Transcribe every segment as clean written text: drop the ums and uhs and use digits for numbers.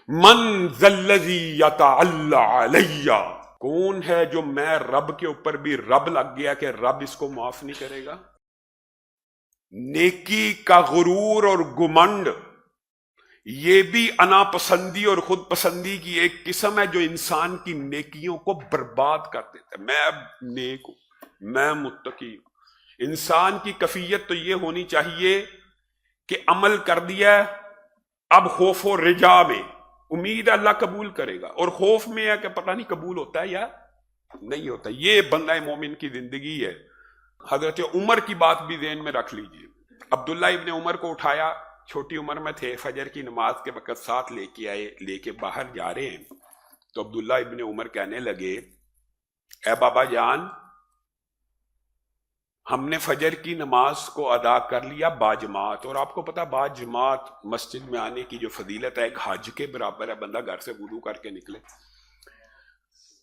من ذلذی یتعلی علی، کون ہے جو میں رب کے اوپر بھی رب لگ گیا کہ رب اس کو معاف نہیں کرے گا؟ نیکی کا غرور اور گمنڈ یہ بھی انا پسندی اور خود پسندی کی ایک قسم ہے جو انسان کی نیکیوں کو برباد کر دیتا ہے۔ میں اب نیک ہوں، میں متقی ہوں۔ انسان کی کیفیت تو یہ ہونی چاہیے کہ عمل کر دیا ہے، اب خوف و رجا میں امید اللہ قبول کرے گا، اور خوف میں ہے کہ پتہ نہیں قبول ہوتا ہے یا نہیں ہوتا۔ یہ بندہ مومن کی زندگی ہے۔ حضرت عمر کی بات بھی ذہن میں رکھ لیجئے۔ عبداللہ ابن عمر کو اٹھایا، چھوٹی عمر میں تھے، فجر کی نماز کے وقت ساتھ لے کے آئے، لے کے باہر جا رہے ہیں تو عبداللہ ابن عمر کہنے لگے، اے بابا جان، ہم نے فجر کی نماز کو ادا کر لیا باجماعت، اور آپ کو پتا باجماعت مسجد میں آنے کی جو فضیلت ہے ایک حج کے برابر ہے، بندہ گھر سے وضو کر کے نکلے۔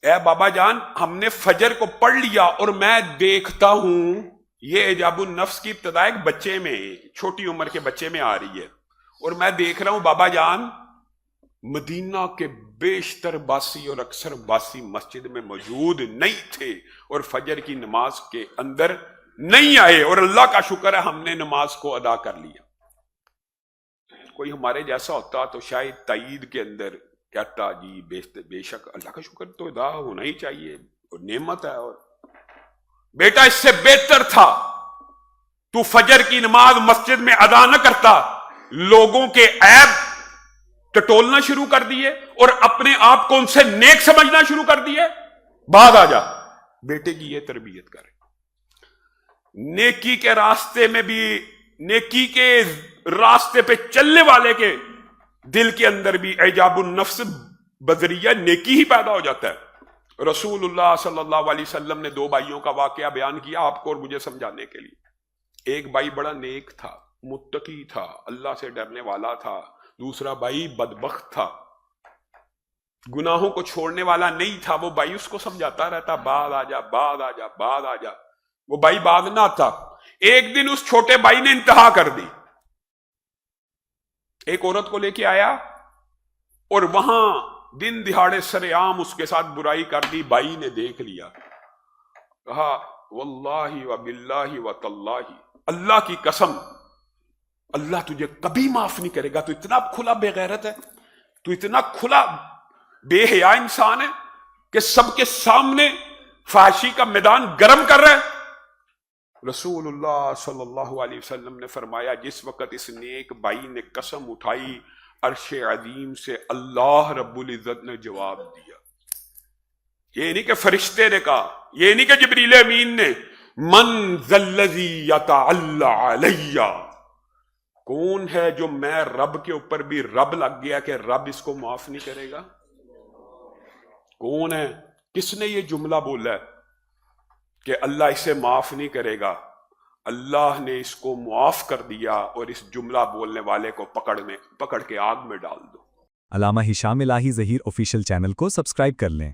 اے بابا جان، ہم نے فجر کو پڑھ لیا اور میں دیکھتا ہوں یہ اعجاب النفس کی ابتدا ایک بچے میں، چھوٹی عمر کے بچے میں آ رہی ہے، اور میں دیکھ رہا ہوں بابا جان مدینہ کے بیشتر باسی اور اکثر باسی مسجد میں موجود نہیں تھے اور فجر کی نماز کے اندر نہیں آئے، اور اللہ کا شکر ہے ہم نے نماز کو ادا کر لیا۔ کوئی ہمارے جیسا ہوتا تو شاید تائید کے اندر کہتا جی بے شک اللہ کا شکر تو ادا ہونا ہی چاہیے اور نعمت ہے، اور بیٹا اس سے بہتر تھا تو فجر کی نماز مسجد میں ادا نہ کرتا، لوگوں کے عیب ٹٹولنا شروع کر دیے اور اپنے آپ کو ان سے نیک سمجھنا شروع کر دیے۔ بعد آ جا بیٹے کی یہ تربیت کرے۔ نیکی کے راستے میں بھی، نیکی کے راستے پہ چلنے والے کے دل کے اندر بھی اعجاب النفس بذریعہ نیکی ہی پیدا ہو جاتا ہے۔ رسول اللہ صلی اللہ علیہ وسلم نے دو بھائیوں کا واقعہ بیان کیا آپ کو اور مجھے سمجھانے کے لیے۔ ایک بھائی بڑا نیک تھا، متقی تھا، اللہ سے ڈرنے والا تھا، دوسرا بھائی بدبخت تھا، گناہوں کو چھوڑنے والا نہیں تھا۔ وہ بھائی اس کو سمجھاتا رہتا، بعد آ جا، بعد آ جا، بعد آ جا، وہ بھائی بعد نہ آتا۔ ایک دن اس چھوٹے بھائی نے انتہا کر دی، ایک عورت کو لے کے آیا اور وہاں دن دہاڑے سر عام اس کے ساتھ برائی کر دی۔ بھائی نے دیکھ لیا، کہا واللہ و باللہ و تاللہ، اللہ کی قسم اللہ تجھے کبھی معاف نہیں کرے گا، تو اتنا کھلا بے غیرت ہے، تو اتنا کھلا بے حیا انسان ہے کہ سب کے سامنے فحاشی کا میدان گرم کر رہا ہے۔ رسول اللہ صلی اللہ علیہ وسلم نے فرمایا جس وقت اس نیک بھائی نے قسم اٹھائی، عرش عظیم سے اللہ رب العزت نے جواب دیا۔ یہ نہیں کہ فرشتے نے کہا، یہ نہیں کہ جبریل امین نے، من ذلذی یتعلی علی، کون ہے جو میں رب کے اوپر بھی رب لگ گیا کہ رب اس کو معاف نہیں کرے گا؟ کون ہے؟ کس نے یہ جملہ بولا ہے کہ اللہ اسے معاف نہیں کرے گا؟ اللہ نے اس کو معاف کر دیا، اور اس جملہ بولنے والے کو پکڑ کے آگ میں ڈال دو۔ علامہ ہشام الہی ظہیر آفیشیل چینل کو سبسکرائب کر لیں۔